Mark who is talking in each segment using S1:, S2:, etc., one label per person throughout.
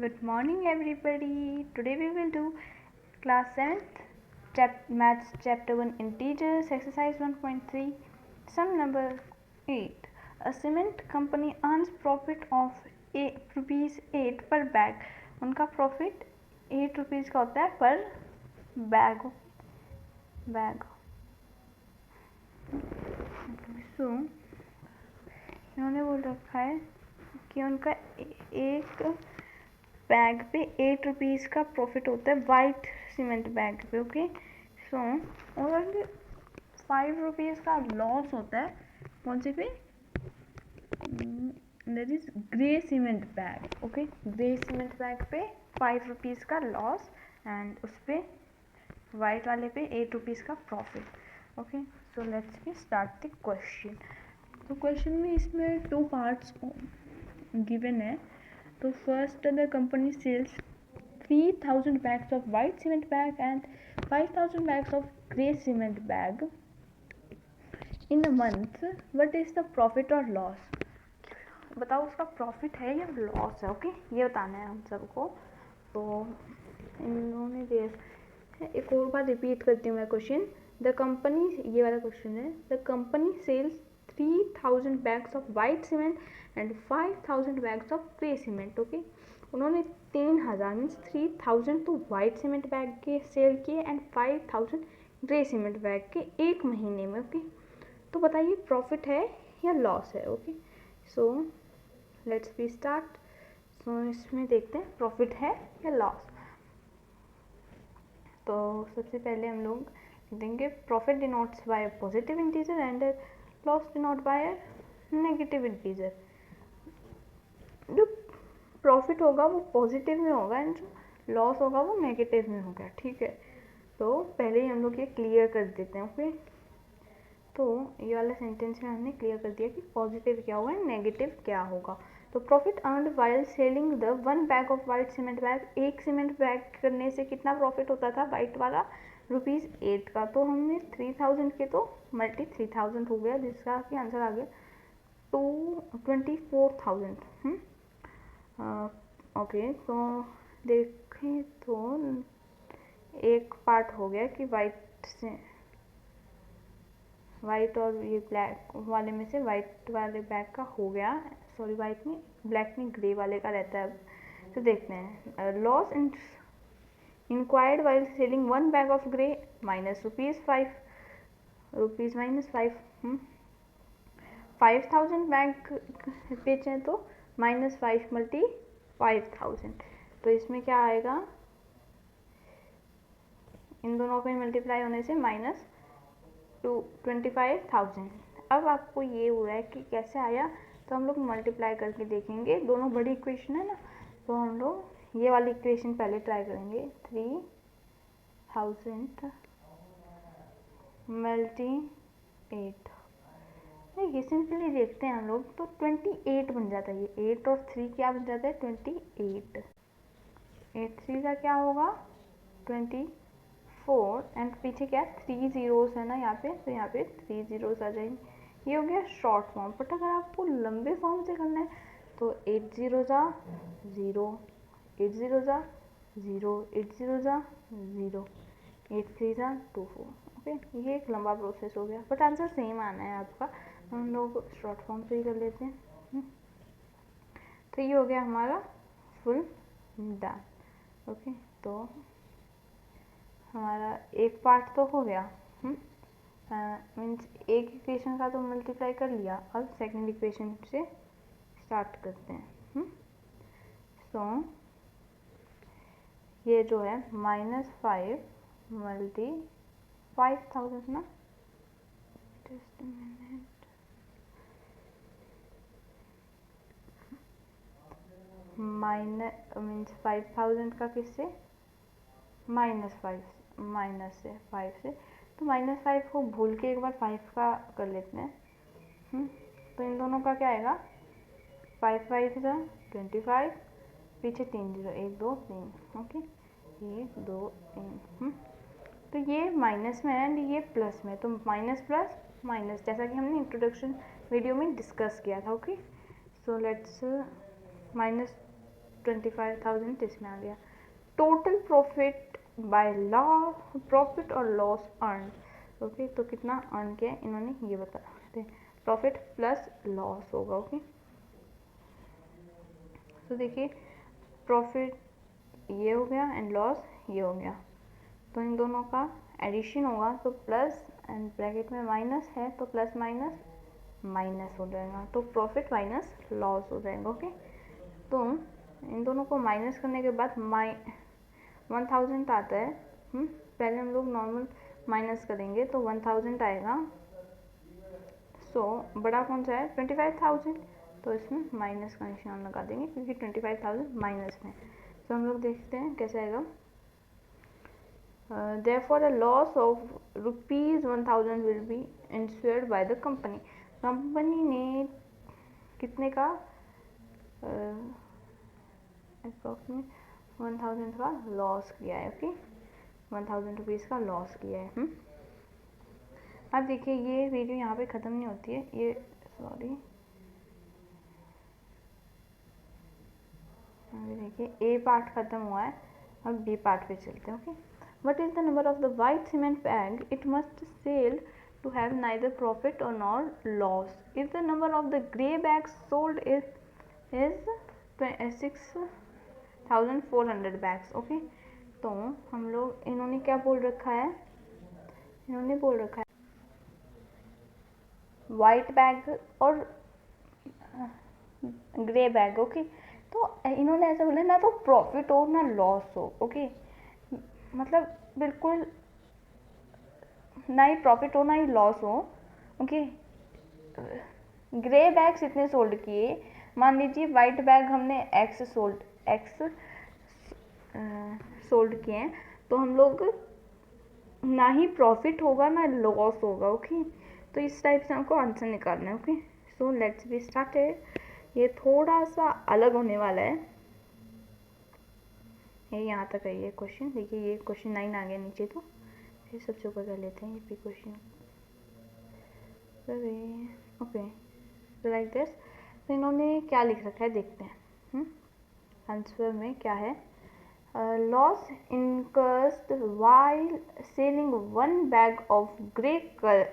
S1: Good morning everybody. Today we will do class 7th maths chapter 1 integers exercise 1.3 sum number 8. A cement company earns profit of rupees 8 per bag. उनका profit 8 rupees का होता है पर bag. So इन्होंने बोल रखा है कि उनका एक बैग पे 8 रुपीज़ का प्रॉफिट होता है वाइट सीमेंट बैग पे. ओके सो और 5 रुपीज़ का लॉस होता है कौन से पे, that is grey cement bag. Okay grey cement bag पे 5 रुपीज़ का लॉस एंड उस पर वाइट वाले पे 8 रुपीज़ का profit. Okay so let's be start the question. तो क्वेश्चन में इसमें 2 पार्ट्स गिवन है. तो first the company sells 3000 bags of white cement bag and 5000 bags of grey cement bag in a month. What is the profit or loss? बताओ उसका profit है या loss है. ओके ये बताना है हम सबको. तो इन्होंने दे एक और बार रिपीट करती हूँ मैं क्वेश्चन. द कंपनी, ये वाला क्वेश्चन है, the company sells 3000 bags of white cement and 5000 bags of grey cement. Okay उन्होंने 3000 मीन्स 3000 तो वाइट सीमेंट बैग के सेल किए एंड 5000 ग्रे सीमेंट बैग के एक महीने में. ओके तो बताइए प्रॉफिट है या लॉस है. Okay so let's be start. So इसमें देखते हैं प्रॉफिट है या लॉस. तो सबसे पहले हम लोग देंगे profit denotes bye positive integer and loss denote by negative integer. जो प्रॉफिट होगा वो पॉजिटिव में होगा एंड जो लॉस होगा वो नेगेटिव में होगा. ठीक है तो पहले ही हम लोग ये क्लियर कर देते हैं. ओके तो ये वाला सेंटेंस में हमने क्लियर कर दिया कि पॉजिटिव क्या होगा नेगेटिव क्या होगा. तो profit earned while selling the 1 bag of white cement bag. एक सीमेंट बैग करने से कितना प्रॉफिट होता था वाइट वाला, ₹8 का. तो हमने 3000 के तो मल्टी 3000 हो गया जिसका कि आंसर आ गया 24,000. ओके तो देखें तो एक पार्ट हो गया कि वाइट और ये ब्लैक वाले में से वाइट वाले बैग का हो गया. सॉरी वाइट में, ब्लैक में ग्रे वाले का रहता है. अब तो देखते हैं loss inquired while selling 1 bag of grey minus ₹5 5000 bag बेचें तो -5 मल्टी 5000. तो इसमें क्या आएगा, इन दोनों पे मल्टीप्लाई होने से -25,000. अब आपको ये हुआ है कि कैसे आया, तो हम लोग मल्टीप्लाई करके देखेंगे. दोनों बड़ी इक्वेशन है ना, तो हम लोग ये वाली इक्वेशन पहले ट्राई करेंगे. 3000 मल्टी 8. ये सिंपली देखते हैं हम लोग तो 28 बन जाता है. ये 8 और 3 क्या बन जाता है 28. 8 3 का क्या होगा 24 एंड पीछे क्या 3 zeros है ना यहाँ पे, तो यहाँ पे 3 zeros आ जाएंगे. ये हो गया शॉर्ट फॉर्म. बट अगर आपको लंबे फॉर्म से करना है तो 8 zeros 0, 8 zeros 0, 8 zeros 0, 8 3 24. ओके ये एक लंबा प्रोसेस हो गया बट आंसर सेम आना है आपका. हम लोग शॉर्ट फॉर्म से ही कर लेते हैं. तो ये हो गया हमारा फुल डन. ओके तो हमारा एक पार्ट तो हो गया. मीन्स एक इक्वेशन का तो मल्टीप्लाई कर लिया. अब सेकंड इक्वेशन से स्टार्ट करते हैं. सो ये जो है -5 मल्टी 5000 ना, जस्ट मिनट, मीन्स 5000 का किससे माइनस से 5 से. तो -5 को भूल के एक बार 5 का कर लेते हैं. तो इन दोनों का क्या आएगा 5 5 25, पीछे 3 0, 1 2 3. ओके 1 2 3. तो ये माइनस में है एंड ये प्लस में, तो माइनस प्लस माइनस जैसा कि हमने इंट्रोडक्शन वीडियो में डिस्कस किया था. ओके सो लेट्स 25,000 इसमें आ गया। Total profit by law, profit और लॉस अर्न, ओके, तो कितना अर्न किया इन्होंने ये बता दें, प्रॉफिट प्लस लॉस होगा। ओके, तो देखिए प्रॉफिट ये हो गया एंड लॉस ये हो गया, तो इन दोनों का एडिशन होगा, तो प्लस एंड ब्रैकेट में माइनस है तो प्लस माइनस माइनस हो जाएगा, तो प्रॉफिट माइनस लॉस हो जाएगा। ओके, तो इन दोनों को माइनस करने के बाद 1000 आता है। पहले हम लोग नॉर्मल माइनस करेंगे तो 1000 आएगा। सो बड़ा कौन सा है 25,000, तो इसमें माइनस का निशान लगा देंगे क्योंकि 25,000 माइनस में। तो हम लोग देखते हैं कैसे आएगा। Therefore, a loss of ₹1,000 will be ensured by the company. Company ने कितने का अप्रॉक्सीमेट 1000 का लॉस किया है। ओके, 1000 रुपीज़ का लॉस किया है। अब देखिए ये वीडियो यहाँ पे ख़त्म नहीं होती है, ये सॉरी, अभी देखिए ए पार्ट ख़त्म हुआ है, अब बी पार्ट पे चलते हैं। Okay, what is the number of the white cement bag it must sell to have neither profit or nor loss? If the number of the gray bags sold is 6,400 bags. Okay, तो हम लोग इन्होंने क्या बोल रखा है, इन्होंने बोल रखा है वाइट बैग और ग्रे बैग। ओके, तो इन्होंने ऐसा बोला ना तो प्रॉफिट हो ना लॉस हो। ओके, मतलब बिल्कुल ना ही प्रॉफिट हो ना ही लॉस हो। ओके, ग्रे बैग्स इतने सोल्ड किए, मान लीजिए वाइट बैग हमने एक्स सोल्ड किए हैं, तो हम लोग ना ही प्रॉफिट होगा ना लॉस होगा। ओके, तो इस टाइप से हमको आंसर निकालना है। Okay, so let's be started. ये थोड़ा सा अलग होने वाला है, ये यहाँ तक है ये क्वेश्चन। देखिए ये क्वेश्चन 9 आ गया नीचे, तो फिर सबसे ऊपर कर लेते हैं ये भी क्वेश्चन। ओके, तो लाइक दिस, तो इन्होंने क्या लिख रखा है देखते हैं। आंसर में क्या है, loss incurred while selling 1 bag of grey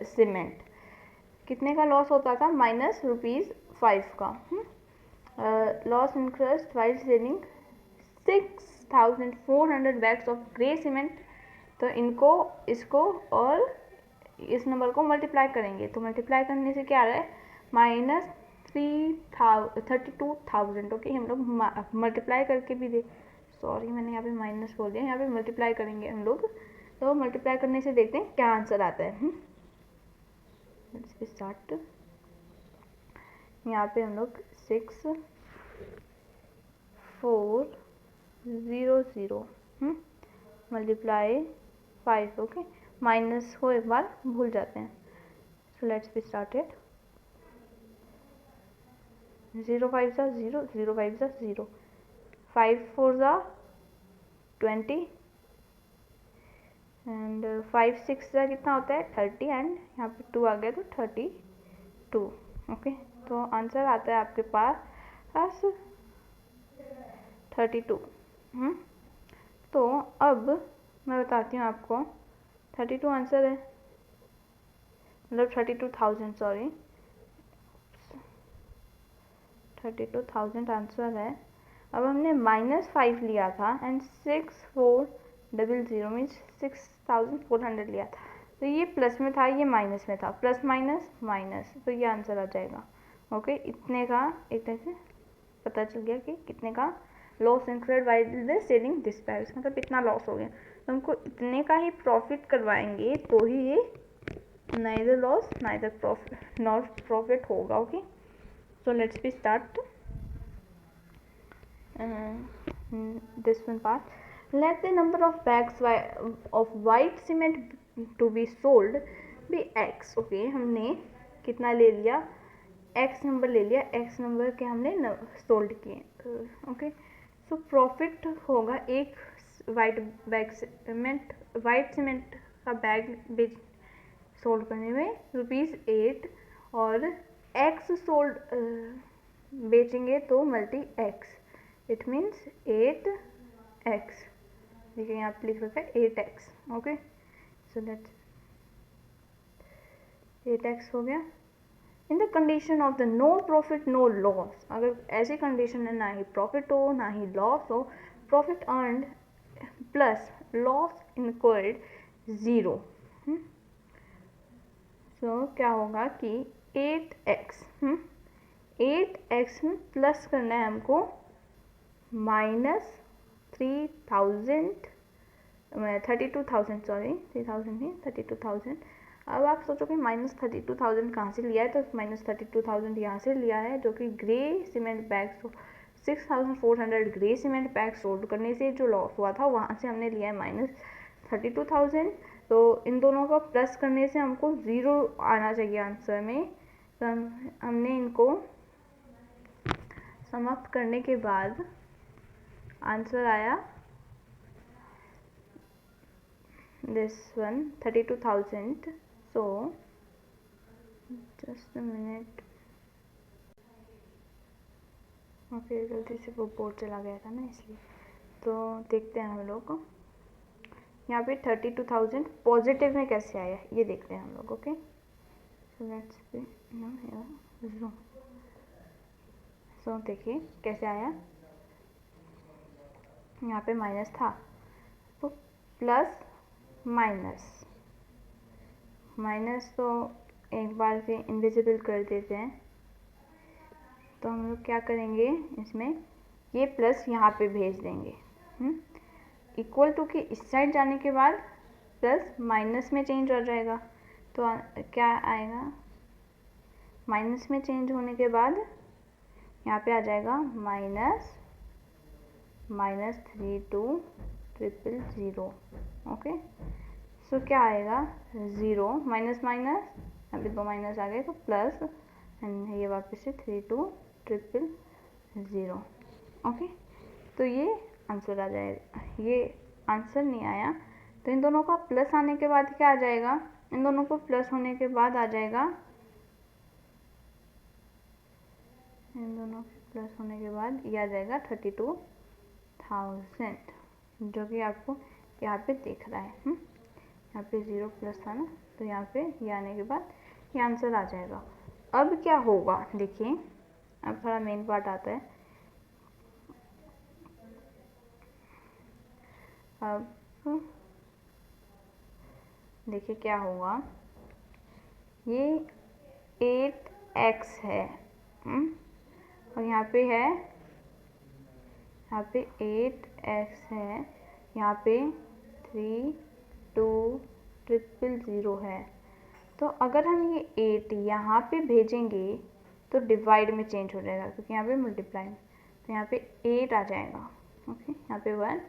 S1: cement. कितने का लॉस होता था, -5 का। Loss incurred while selling 6,400 bags of grey cement. तो इनको, इसको और इस नंबर को मल्टीप्लाई करेंगे, तो मल्टीप्लाई करने से क्या आ रहा है, -32,000। ओके, हम लोग मल्टीप्लाई करके भी दे, सॉरी मैंने यहाँ पे माइनस बोल दिया, यहाँ पे मल्टीप्लाई करेंगे हम लोग, तो मल्टीप्लाई करने से देखते हैं क्या आंसर आता है। Let's start. यहाँ पे हम लोग 6,400 मल्टीप्लाई 5। ओके, माइनस हो एक बार भूल जाते हैं। सो लेट्स बी स्टार्टेड। 0 5 ज़ा 0, 0 5 ज़ा 0, 5 4 ज़ा 20 एंड 5 6 ज़ा कितना होता है 30 एंड यहाँ पे 2 आ गया तो 32। ओके, तो आंसर आता है आपके पास 32। तो अब मैं बताती हूँ आपको, 32 आंसर है, मतलब 32,000, सॉरी 32,000 आंसर है। अब हमने -5 लिया था एंड 6,400 मीन्स 6,400 लिया था, तो ये प्लस में था ये माइनस में था, प्लस माइनस माइनस, तो ये आंसर आ जाएगा। ओके, इतने का एक तरह से पता चल गया कि कितने का loss incurred by the selling this bags, मतलब इतना लॉस हो गया, तो हमको इतने का ही प्रॉफिट करवाएंगे तो ही ये neither loss neither profit not profit होगा। Okay, so let's be start this one part. Let the number of bags of white cement to be sold be x. Okay, हमने कितना ले लिया, x नंबर ले लिया, x नंबर के हमने sold किए। ओके, सो प्रॉफिट होगा एक वाइट सीमेंट का बैग सोल्ड करने में ₹8, और एक्स सोल्ड बेचेंगे तो multi x, it means 8x, देखिए यहाँ पे लिख रखा है 8x, okay. So let's 8x हो गया। In the condition of the no profit no loss, अगर ऐसी कंडीशन है ना ही प्रॉफिट हो ना ही लॉस हो, profit earned plus loss incurred 0, so क्या होगा कि 8x 8x में प्लस करना है हमको -32,000 सॉरी 3000 नहीं 32,000। अब आप सोचोगे -32,000 कहाँ से लिया है, तो -32,000 यहाँ से लिया है, जो कि grey cement bags 6,400 grey cement bag sold करने से जो लॉस हुआ था वहाँ से हमने लिया है -32,000। तो इन दोनों का प्लस करने से हमको 0 आना चाहिए आंसर में। तो हमने इनको समाप्त करने के बाद आंसर आया this one 32,000। so just a minute, okay गलती से वो बोर्ड चला गया था ना इसलिए। तो देखते हैं हम लोग यहाँ पे 32,000 पॉजिटिव में कैसे आया ये देखते हैं हम लोग, okay. So let's be no, so देखिए कैसे आया, यहाँ पे माइनस था तो प्लस माइनस तो एक बार से इनविजिबल कर देते हैं। तो हम लोग क्या करेंगे, इसमें ये प्लस यहाँ पे भेज देंगे, इक्वल टू के इस साइड जाने के बाद प्लस माइनस में चेंज हो जाएगा। तो क्या आएगा, माइनस में चेंज होने के बाद यहाँ पे आ जाएगा -32,000, ओके। सो क्या आएगा 0 माइनस माइनस, यहाँ पे 2 माइनस आ गए तो प्लस, एंड ये वापस से 32,000, ओके। तो ये आंसर आ जाएगा, ये आंसर नहीं आया। तो इन दोनों का प्लस आने के बाद क्या आ जाएगा, इन दोनों को प्लस होने के बाद आ जाएगा, इन दोनों के प्लस होने के बाद ये आ जाएगा 32,000, जो कि आपको यहाँ पे दिख रहा है। यहाँ पे 0 प्लस था ना, तो यहाँ पे ये आने के बाद ये आंसर आ जाएगा। अब क्या होगा देखिए, अब थोड़ा मेन पार्ट आता है। अब देखिए क्या होगा, ये 8x है, और यहाँ पे है, यहाँ पे 8x है, यहाँ पे 32,000 है। तो अगर हम ये 8 यहाँ पे भेजेंगे तो डिवाइड में चेंज हो जाएगा, क्योंकि यहाँ पे मल्टीप्लाई, तो यहाँ पे 8 आ जाएगा, ओके। यहाँ पे 1,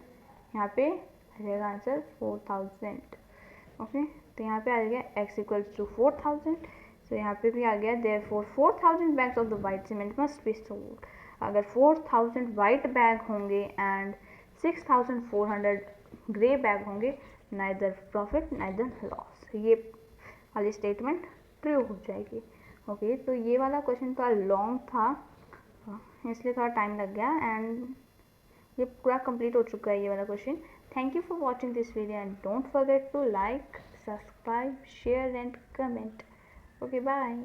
S1: यहाँ पे आ जाएगा आंसर 4,000, ओके। तो यहाँ पे आ गया x इक्वल्स टू 4,000। तो यहाँ पे भी आ गया therefore 4,000 bags of the white cement must be sold. अगर 4,000 वाइट बैग होंगे एंड 6,400 ग्रे बैग होंगे, नाइदर प्रॉफिट नाइदर लॉस, ये वाली स्टेटमेंट ट्रू हो जाएगी, ओके। तो ये वाला क्वेश्चन थोड़ा लॉन्ग था, इसलिए थोड़ा टाइम लग गया, एंड ये पूरा कंप्लीट हो चुका है ये वाला question. Thank you for watching this video and don't forget to like, subscribe, share and comment. Okay, bye.